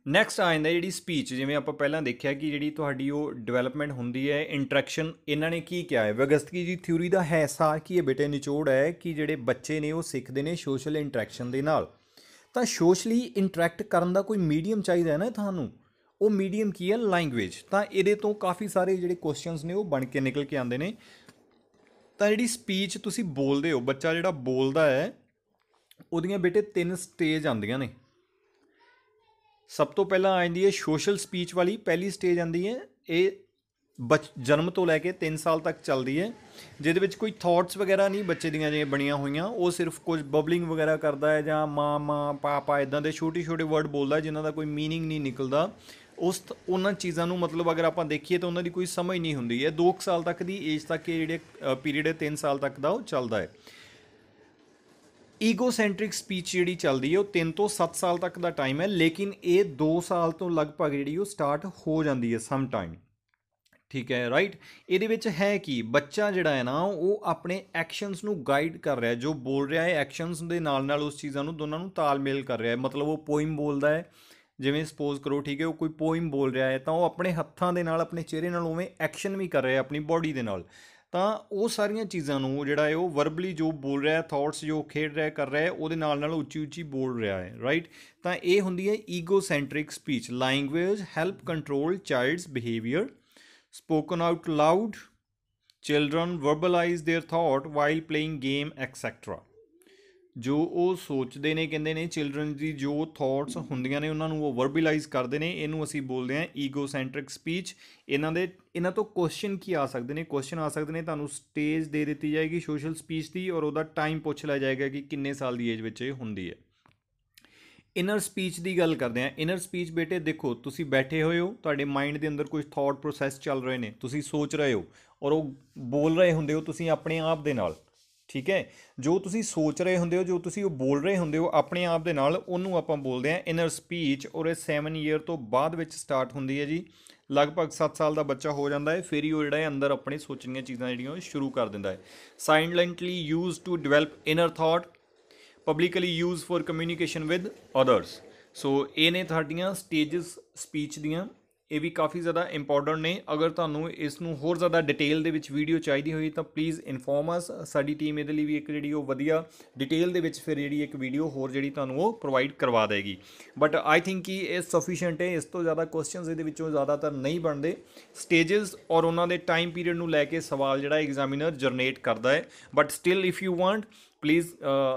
ਨੈਕਸਟ ਆ ਜਾਂਦਾ ਜਿਹੜੀ ਸਪੀਚ, ਜਿਵੇਂ ਆਪਾਂ ਪਹਿਲਾਂ ਦੇਖਿਆ ਕਿ ਜਿਹੜੀ ਤੁਹਾਡੀ ਉਹ ਡਿਵੈਲਪਮੈਂਟ ਹੁੰਦੀ ਹੈ ਇੰਟਰੈਕਸ਼ਨ, ਇਹਨਾਂ ਨੇ ਕੀ ਕਿਹਾ ਹੈ ਵੋਗਸਤਕੀ ਜੀ ਥਿਊਰੀ ਦਾ ਹੈ ਸਾਰ ਕੀ ਹੈ ਬੇਟੇ, ਨਿਚੋੜ ਹੈ ਕਿ ਜਿਹੜੇ ਬੱਚੇ ਨੇ ਉਹ ਸਿੱਖਦੇ ਨੇ ਸੋਸ਼ਲ ਇੰਟਰੈਕਸ਼ਨ ਦੇ ਨਾਲ। ਤਾਂ ਸੋਸ਼ਲੀ ਇੰਟਰੈਕਟ ਕਰਨ ਦਾ ਕੋਈ ਮੀਡੀਅਮ ਚਾਹੀਦਾ ਹੈ ਨਾ ਤੁਹਾਨੂੰ, ਉਹ ਮੀਡੀਅਮ ਕੀ ਹੈ, ਲੈਂਗੁਏਜ। ਤਾਂ ਇਹਦੇ ਤੋਂ ਕਾਫੀ ਸਾਰੇ ਜਿਹੜੇ ਕੁਐਸਚਨਸ ਨੇ ਉਹ ਬਣ ਕੇ ਨਿਕਲ ਕੇ ਆਉਂਦੇ ਨੇ। ਤਾਂ ਜਿਹੜੀ ਸਪੀਚ ਤੁਸੀਂ ਬੋਲਦੇ ਹੋ, ਬੱਚਾ ਜਿਹੜਾ ਬੋਲਦਾ ਹੈ ਉਹਦੀਆਂ ਬੇਟੇ 3 ਸਟੇਜ ਆਉਂਦੀਆਂ ਨੇ। ਸਭ ਤੋਂ ਪਹਿਲਾਂ ਆ ਜਾਂਦੀ ਹੈ ਸੋਸ਼ਲ ਸਪੀਚ ਵਾਲੀ, ਪਹਿਲੀ ਸਟੇਜ ਆਉਂਦੀ ਹੈ, ਇਹ ਜਨਮ ਤੋਂ ਲੈ ਕੇ 3 ਸਾਲ ਤੱਕ ਚੱਲਦੀ ਹੈ, ਜਿਹਦੇ ਵਿੱਚ ਕੋਈ ਥਾਟਸ ਵਗੈਰਾ ਨਹੀਂ ਬੱਚੇ ਦੀਆਂ ਜਿਵੇਂ ਬਣੀਆਂ ਹੋਈਆਂ, ਉਹ ਸਿਰਫ ਕੁਝ ਬਬਲਿੰਗ ਵਗੈਰਾ ਕਰਦਾ ਹੈ ਜਾਂ ਮਾਂ ਪਾਪਾ ਇੱਦਾਂ ਦੇ ਛੋਟੇ ਛੋਟੇ ਵਰਡ ਬੋਲਦਾ ਜਿਨ੍ਹਾਂ ਦਾ ਕੋਈ ਮੀਨਿੰਗ ਨਹੀਂ ਨਿਕਲਦਾ। ਉਹਨਾਂ ਚੀਜ਼ਾਂ ਨੂੰ ਮਤਲਬ ਅਗਰ ਆਪਾਂ ਦੇਖੀਏ ਤਾਂ ਉਹਨਾਂ ਦੀ ਕੋਈ ਸਮਝ ਨਹੀਂ ਹੁੰਦੀ। ਇਹ 2 ਸਾਲ ਤੱਕ ਦੀ ਏਜ ਤੱਕ ਇਹ ਜਿਹੜੇ ਪੀਰੀਅਡ ਹੈ 3 ਸਾਲ ਤੱਕ ਦਾ ਉਹ ਚੱਲਦਾ ਹੈ। ਈਗੋਸੈਂਟਰਿਕ ਸਪੀਚ ਜਿਹੜੀ ਚੱਲਦੀ ਹੈ ਉਹ 3 ਤੋਂ 7 ਸਾਲ ਤੱਕ ਦਾ ਟਾਈਮ ਹੈ, ਲੇਕਿਨ ਇਹ 2 ਸਾਲ ਤੋਂ ਲਗਭਗ ਜਿਹੜੀ ਉਹ ਸਟਾਰਟ ਹੋ ਜਾਂਦੀ ਹੈ ਸਮ ਟਾਈਮ, ਠੀਕ ਹੈ, ਰਾਈਟ। ਇਹਦੇ ਵਿੱਚ ਹੈ ਕਿ ਬੱਚਾ ਜਿਹੜਾ ਹੈ ਨਾ ਉਹ ਆਪਣੇ ਐਕਸ਼ਨਸ ਨੂੰ ਗਾਈਡ ਕਰ ਰਿਹਾ, ਜੋ ਬੋਲ ਰਿਹਾ ਹੈ ਐਕਸ਼ਨਸ ਦੇ ਨਾਲ ਨਾਲ ਉਸ ਚੀਜ਼ਾਂ ਨੂੰ ਦੋਨਾਂ ਨੂੰ ਤਾਲਮੇਲ ਕਰ ਰਿਹਾ ਹੈ। ਮਤਲਬ ਉਹ ਪੋਇਮ ਬੋਲਦਾ ਹੈ, ਜਿਵੇਂ ਸਪੋਜ਼ ਕਰੋ ਠੀਕ ਹੈ ਉਹ ਕੋਈ ਪੋਇਮ ਬੋਲ ਰਿਹਾ ਹੈ, ਤਾਂ ਉਹ ਆਪਣੇ ਹੱਥਾਂ ਦੇ ਨਾਲ ਆਪਣੇ ਚਿਹਰੇ ਨਾਲ ਉਵੇਂ ਐਕਸ਼ਨ ਵੀ ਕਰ ਰਿਹਾ ਆਪਣੀ ਬੋਡੀ ਦੇ ਨਾਲ। ਤਾਂ ਉਹ ਸਾਰੀਆਂ ਚੀਜ਼ਾਂ ਨੂੰ ਜਿਹੜਾ ਹੈ ਉਹ ਵਰਬਲੀ ਜੋ ਬੋਲ ਰਿਹਾ, ਥਾਟਸ ਜੋ ਖੇਡ ਰਿਹਾ ਕਰ ਰਿਹਾ, ਉਹਦੇ ਨਾਲ ਨਾਲ ਉੱਚੀ ਉੱਚੀ ਬੋਲ ਰਿਹਾ ਹੈ, ਰਾਈਟ। ਤਾਂ ਇਹ ਹੁੰਦੀ ਹੈ egocentric speech. Language help control child's behaviour, spoken out loud, children verbalize their thought while playing game etc। ਜੋ ਉਹ ਸੋਚਦੇ ਨੇ ਕਹਿੰਦੇ ਨੇ ਚਿਲਡਰਨ ਦੀ ਜੋ ਥਾਟਸ ਹੁੰਦੀਆਂ ਨੇ ਉਹਨਾਂ ਨੂੰ ਉਹ ਵਰਬਲਾਈਜ਼ ਕਰਦੇ ਨੇ, ਇਹਨੂੰ ਅਸੀਂ ਬੋਲਦੇ ਹਾਂ ਈਗੋਸੈਂਟਰਿਕ ਸਪੀਚ। ਇਹਨਾਂ ਤੋਂ ਕੁਐਸਚਨ ਕੀ ਆ ਸਕਦੇ ਨੇ, ਕੁਐਸਚਨ ਆ ਸਕਦੇ ਨੇ, ਤੁਹਾਨੂੰ ਸਟੇਜ ਦੇ ਦਿੱਤੀ ਜਾਏਗੀ ਸੋਸ਼ਲ ਸਪੀਚ ਦੀ ਔਰ ਉਹਦਾ ਟਾਈਮ ਪੁੱਛ ਲਿਆ ਜਾਏਗਾ ਕਿ ਕਿੰਨੇ ਸਾਲ ਦੀ ਏਜ ਵਿੱਚ ਇਹ ਹੁੰਦੀ ਹੈ। ਇਨਰ ਸਪੀਚ ਦੀ ਗੱਲ ਕਰਦੇ ਹਾਂ। ਇਨਰ ਸਪੀਚ ਬੇਟੇ ਦੇਖੋ ਤੁਸੀਂ ਬੈਠੇ ਹੋਏ ਹੋ, ਤੁਹਾਡੇ ਮਾਈਂਡ ਦੇ ਅੰਦਰ ਕੁਝ ਥਾਟ ਪ੍ਰੋਸੈਸ ਚੱਲ ਰਹੇ ਨੇ, ਤੁਸੀਂ ਸੋਚ ਰਹੇ ਹੋ ਔਰ ਉਹ ਬੋਲ ਰਹੇ ਹੁੰਦੇ ਹੋ ਤੁਸੀਂ ਆਪਣੇ ਆਪ ਦੇ ਨਾਲ, ਠੀਕ ਹੈ। ਜੋ ਤੁਸੀਂ ਸੋਚ ਰਹੇ ਹੁੰਦੇ ਹੋ, ਜੋ ਤੁਸੀਂ ਉਹ ਬੋਲ ਰਹੇ ਹੁੰਦੇ ਹੋ ਆਪਣੇ ਆਪ ਦੇ ਨਾਲ, ਉਹਨੂੰ ਆਪਾਂ ਬੋਲਦੇ ਹਾਂ ਇਨਰ ਸਪੀਚ। ਔਰ ਇਹ 7 ਈਅਰ ਤੋਂ ਬਾਅਦ ਵਿੱਚ ਸਟਾਰਟ ਹੁੰਦੀ ਹੈ ਜੀ। ਲਗਭਗ 7 ਸਾਲ ਦਾ ਬੱਚਾ ਹੋ ਜਾਂਦਾ ਹੈ ਫਿਰ ਹੀ ਉਹ ਜਿਹੜਾ ਹੈ ਅੰਦਰ ਆਪਣੇ ਸੋਚਣੀਆਂ ਚੀਜ਼ਾਂ ਜਿਹੜੀਆਂ ਉਹ ਸ਼ੁਰੂ ਕਰ ਦਿੰਦਾ ਹੈ। Silently used to develop inner thought, publicly used for communication with others. So ਇਹ ਨੇ ਤੁਹਾਡੀਆਂ ਸਟੇਜਸ ਸਪੀਚ ਦੀਆਂ। ਇਹ ਵੀ ਕਾफ़ੀ ਜ਼ਿਆਦਾ ਇੰਪੋਰਟੈਂਟ ਨੇ। ਅਗਰ ਤੁਹਾਨੂੰ ਇਸ ਨੂੰ ਹੋਰ ਜ਼ਿਆਦਾ ਡਿਟੇਲ ਦੇ ਵਿੱਚ ਵੀਡੀਓ ਚਾਹੀਦੀ ਹੋਈ ਤਾਂ ਪਲੀਜ਼ ਇਨਫੋਰਮ ਅਸ। ਸਾਡੀ ਟੀਮ ਇਹਦੇ ਲਈ ਵੀ ਇੱਕ ਜਿਹੜੀ ਉਹ ਵਧੀਆ ਡਿਟੇਲ ਦੇ ਵਿੱਚ ਫਿਰ ਜਿਹੜੀ ਇੱਕ ਵੀਡੀਓ ਹੋਰ ਜਿਹੜੀ ਤੁਹਾਨੂੰ ਉਹ ਪ੍ਰੋਵਾਈਡ ਕਰਵਾ ਦੇਗੀ। ਬਟ ਆਈ ਥਿੰਕ ਕਿ ਇਹ ਸਫੀਸ਼ੀਐਂਟ ਹੈ, ਇਸ ਤੋਂ ਜ਼ਿਆਦਾ ਕੁਐਸਚਨਸ ਇਹਦੇ ਵਿੱਚੋਂ ਜ਼ਿਆਦਾਤਰ ਨਹੀਂ ਬਣਦੇ। ਸਟੇਜਸ ਔਰ ਉਹਨਾਂ ਦੇ ਟਾਈਮ ਪੀਰੀਅਡ ਨੂੰ ਲੈ ਕੇ ਸਵਾਲ ਜਿਹੜਾ ਐਗਜ਼ਾਮੀਨਰ ਜਨਰੇਟ ਕਰਦਾ ਹੈ। But still if you want please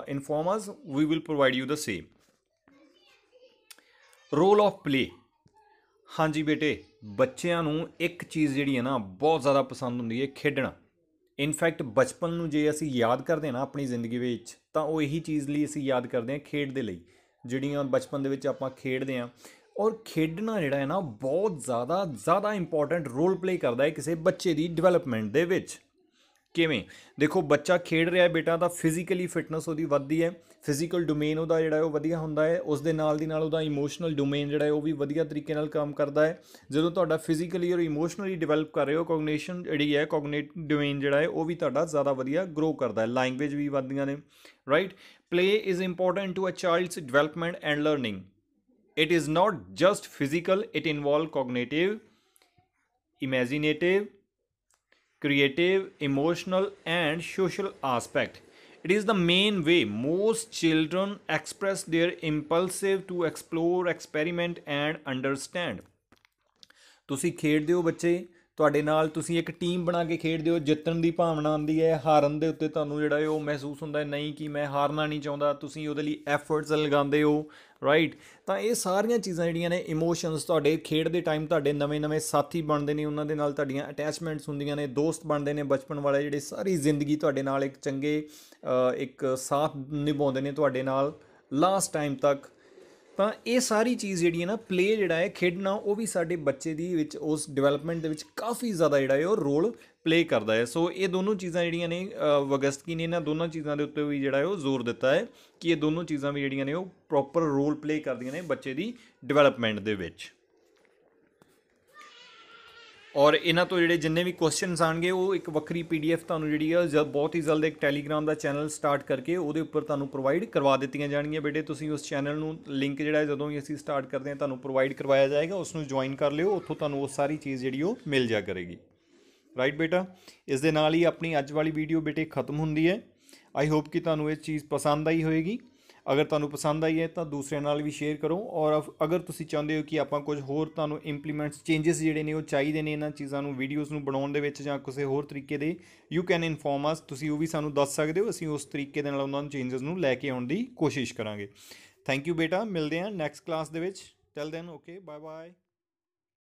inform us, we will provide you the same. Role of play. ਹਾਂਜੀ ਬੇਟੇ, ਬੱਚਿਆਂ ਨੂੰ ਇੱਕ ਚੀਜ਼ ਜਿਹੜੀ ਹੈ ਨਾ ਬਹੁਤ ਜ਼ਿਆਦਾ ਪਸੰਦ ਹੁੰਦੀ ਹੈ, ਖੇਡਣਾ। ਇਨਫੈਕਟ ਬਚਪਨ ਨੂੰ ਜੇ ਅਸੀਂ ਯਾਦ ਕਰਦੇ ਹਾਂ ਨਾ ਆਪਣੀ ਜ਼ਿੰਦਗੀ ਵਿੱਚ, ਤਾਂ ਉਹ ਇਹੀ ਚੀਜ਼ ਲਈ ਅਸੀਂ ਯਾਦ ਕਰਦੇ ਹਾਂ, ਖੇਡ ਦੇ ਲਈ, ਜਿਹੜੀਆਂ ਬਚਪਨ ਦੇ ਵਿੱਚ ਆਪਾਂ ਖੇਡਦੇ ਹਾਂ। ਔਰ ਖੇਡਣਾ ਜਿਹੜਾ ਹੈ ਨਾ ਬਹੁਤ ਜ਼ਿਆਦਾ ਇੰਪੋਰਟੈਂਟ ਰੋਲ ਪਲੇ ਕਰਦਾ ਹੈ ਕਿਸੇ ਬੱਚੇ ਦੀ ਡਿਵੈਲਪਮੈਂਟ ਦੇ ਵਿੱਚ। ਕਿਵੇਂ? ਦੇਖੋ, ਬੱਚਾ ਖੇਡ ਰਿਹਾ ਬੇਟਾ ਤਾਂ ਫਿਜ਼ੀਕਲੀ ਫਿਟਨੈਸ ਉਹਦੀ ਵੱਧਦੀ ਹੈ, ਫਿਜ਼ੀਕਲ ਡੋਮੇਨ ਉਹਦਾ ਜਿਹੜਾ ਉਹ ਵਧੀਆ ਹੁੰਦਾ ਹੈ। ਉਸ ਦੇ ਨਾਲ ਦੀ ਨਾਲ ਉਹਦਾ ਇਮੋਸ਼ਨਲ ਡੋਮੇਨ ਜਿਹੜਾ ਹੈ ਉਹ ਵੀ ਵਧੀਆ ਤਰੀਕੇ ਨਾਲ ਕੰਮ ਕਰਦਾ ਹੈ। ਜਦੋਂ ਤੁਹਾਡਾ ਫਿਜ਼ੀਕਲੀ ਔਰ ਇਮੋਸ਼ਨਲੀ ਡਿਵੈਲਪ ਕਰ ਰਹੇ ਹੋ, ਕੋਗਨੀਸ਼ਨ ਜਿਹੜੀ ਹੈ, ਕੋਗਨੇਟਿਵ ਡੋਮੇਨ ਜਿਹੜਾ ਹੈ ਉਹ ਵੀ ਤੁਹਾਡਾ ਜ਼ਿਆਦਾ ਵਧੀਆ ਗਰੋ ਕਰਦਾ ਹੈ। ਲੈਂਗੁਏਜ ਵੀ ਵੱਧਦੀਆਂ ਨੇ, right. Play is important to a child's development and learning. It is not just physical, it involve cognitive, imaginative, creative, emotional and social aspect. It is the main way most children express their impulsive to explore, experiment and understand. ਤੁਸੀਂ ਖੇਡਦੇ ਹੋ ਬੱਚੇ, ਤੁਹਾਡੇ ਨਾਲ ਤੁਸੀਂ ਇੱਕ team ਬਣਾ ਕੇ ਖੇਡਦੇ ਹੋ, ਜਿੱਤਣ ਦੀ ਭਾਵਨਾ ਆਉਂਦੀ ਹੈ, ਹਾਰਨ ਦੇ ਉੱਤੇ ਤੁਹਾਨੂੰ ਜਿਹੜਾ ਹੈ ਉਹ ਮਹਿਸੂਸ ਹੁੰਦਾ ਹੈ ਨਹੀਂ ਕਿ ਮੈਂ ਹਾਰਨਾ ਨਹੀਂ ਚਾਹੁੰਦਾ, ਤੁਸੀਂ ਉਹਦੇ ਲਈ ਐਫਰਟਸ ਲਗਾਉਂਦੇ ਹੋ, ਰਾਈਟ। ਤਾਂ ਇਹ ਸਾਰੀਆਂ ਚੀਜ਼ਾਂ ਜਿਹੜੀਆਂ ਨੇ, ਇਮੋਸ਼ਨਸ, ਤੁਹਾਡੇ ਖੇਡ ਦੇ ਟਾਈਮ ਤੁਹਾਡੇ ਨਵੇਂ ਸਾਥੀ ਬਣਦੇ ਨੇ, ਉਹਨਾਂ ਦੇ ਨਾਲ ਤੁਹਾਡੀਆਂ ਅਟੈਚਮੈਂਟਸ ਹੁੰਦੀਆਂ ਨੇ, ਦੋਸਤ ਬਣਦੇ ਨੇ ਬਚਪਨ ਵਾਲੇ ਜਿਹੜੇ ਸਾਰੀ ਜ਼ਿੰਦਗੀ ਤੁਹਾਡੇ ਨਾਲ ਇੱਕ ਚੰਗੇ ਇੱਕ ਸਾਥ ਨਿਭਾਉਂਦੇ ਨੇ ਤੁਹਾਡੇ ਨਾਲ ਲਾਸਟ ਟਾਈਮ ਤੱਕ। ਤਾਂ ਇਹ ਸਾਰੀ ਚੀਜ਼ ਜਿਹੜੀ ਹੈ ਨਾ, ਪਲੇ ਜਿਹੜਾ ਹੈ, ਖੇਡਣਾ, ਉਹ ਵੀ ਸਾਡੇ ਬੱਚੇ ਦੀ ਵਿੱਚ ਉਸ ਡਿਵੈਲਪਮੈਂਟ ਦੇ ਵਿੱਚ ਕਾਫੀ ਜ਼ਿਆਦਾ ਜਿਹੜਾ ਹੈ ਉਹ ਰੋਲ ਪਲੇ ਕਰਦਾ ਹੈ। ਸੋ ਇਹ ਦੋਨੋਂ ਚੀਜ਼ਾਂ ਜਿਹੜੀਆਂ ਨੇ, ਵਗਸਤਕੀ ਨੇ ਇਹਨਾਂ ਦੋਨਾਂ ਚੀਜ਼ਾਂ ਦੇ ਉੱਤੇ ਵੀ ਜਿਹੜਾ ਹੈ ਉਹ ਜ਼ੋਰ ਦਿੱਤਾ ਹੈ ਕਿ ਇਹ ਦੋਨੋਂ ਚੀਜ਼ਾਂ ਵੀ ਜਿਹੜੀਆਂ ਨੇ ਉਹ ਪ੍ਰੋਪਰ ਰੋਲ ਪਲੇ ਕਰਦੀਆਂ ਨੇ ਬੱਚੇ ਦੀ ਡਿਵੈਲਪਮੈਂਟ ਦੇ ਵਿੱਚ। ਔਰ ਇਹਨਾਂ ਤੋਂ ਜਿਹੜੇ ਜਿੰਨੇ ਵੀ ਕੁਐਸਚਨਸ ਆਉਣਗੇ ਉਹ ਇੱਕ ਵੱਖਰੀ PDF ਤੁਹਾਨੂੰ ਜਿਹੜੀ ਆ ਬਹੁਤ ਹੀ ਜਲਦ ਇੱਕ ਟੈਲੀਗ੍ਰਾਮ ਦਾ ਚੈਨਲ ਸਟਾਰਟ ਕਰਕੇ ਉਹਦੇ ਉੱਪਰ ਤੁਹਾਨੂੰ ਪ੍ਰੋਵਾਈਡ ਕਰਵਾ ਦਿੱਤੀਆਂ ਜਾਣਗੀਆਂ। ਬੇਟੇ ਤੁਸੀਂ ਉਸ ਚੈਨਲ ਨੂੰ ਲਿੰਕ ਜਿਹੜਾ ਜਦੋਂ ਵੀ ਅਸੀਂ ਸਟਾਰਟ ਕਰਦੇ ਹਾਂ ਤੁਹਾਨੂੰ ਪ੍ਰੋਵਾਈਡ ਕਰਵਾਇਆ ਜਾਏਗਾ, ਉਸ ਨੂੰ ਜੁਆਇਨ ਕਰ ਲਿਓ, ਉੱਥੋਂ ਤੁਹਾਨੂੰ ਉਹ ਸਾਰੀ ਚੀਜ਼ ਜਿਹੜੀ ਉਹ ਮਿਲ ਜਾ ਕਰੇਗੀ, ਰਾਈਟ ਬੇਟਾ। ਇਸ ਦੇ ਨਾਲ ਹੀ ਆਪਣੀ ਅੱਜ ਵਾਲੀ ਵੀਡੀਓ ਬੇਟੇ ਖਤਮ ਹੁੰਦੀ ਹੈ। ਆਈ ਹੋਪ ਕਿ ਤੁਹਾਨੂੰ ਇਹ ਚੀਜ਼ ਪਸੰਦ ਆਈ ਹੋਏਗੀ। ਅਗਰ ਤੁਹਾਨੂੰ ਪਸੰਦ ਆਈ ਹੈ ਤਾਂ ਦੂਸਰਿਆਂ ਨਾਲ ਵੀ ਸ਼ੇਅਰ ਕਰੋ। ਔਰ ਅਗਰ ਤੁਸੀਂ ਚਾਹੁੰਦੇ ਹੋ ਕਿ ਆਪਾਂ ਕੁਝ ਹੋਰ ਤੁਹਾਨੂੰ ਇੰਪਲੀਮੈਂਟਸ, ਚੇਂਜਸ ਜਿਹੜੇ ਨੇ ਉਹ ਚਾਹੀਦੇ ਨੇ ਇਹਨਾਂ ਚੀਜ਼ਾਂ ਨੂੰ, ਵੀਡੀਓਜ਼ ਨੂੰ ਬਣਾਉਣ ਦੇ ਵਿੱਚ ਜਾਂ ਕਿਸੇ ਹੋਰ ਤਰੀਕੇ ਦੇ, ਯੂ ਕੈਨ ਇਨਫੋਰਮ ਅਸ, ਤੁਸੀਂ ਉਹ ਵੀ ਸਾਨੂੰ ਦੱਸ ਸਕਦੇ ਹੋ। ਅਸੀਂ ਉਸ ਤਰੀਕੇ ਦੇ ਨਾਲ ਉਹਨਾਂ ਨੂੰ ਚੇਂਜਸ ਨੂੰ ਲੈ ਕੇ ਆਉਣ ਦੀ ਕੋਸ਼ਿਸ਼ ਕਰਾਂਗੇ। ਥੈਂਕ ਯੂ ਬੇਟਾ, ਮਿਲਦੇ ਹਾਂ ਨੈਕਸਟ ਕਲਾਸ ਦੇ ਵਿੱਚ। Till then okay, bye bye.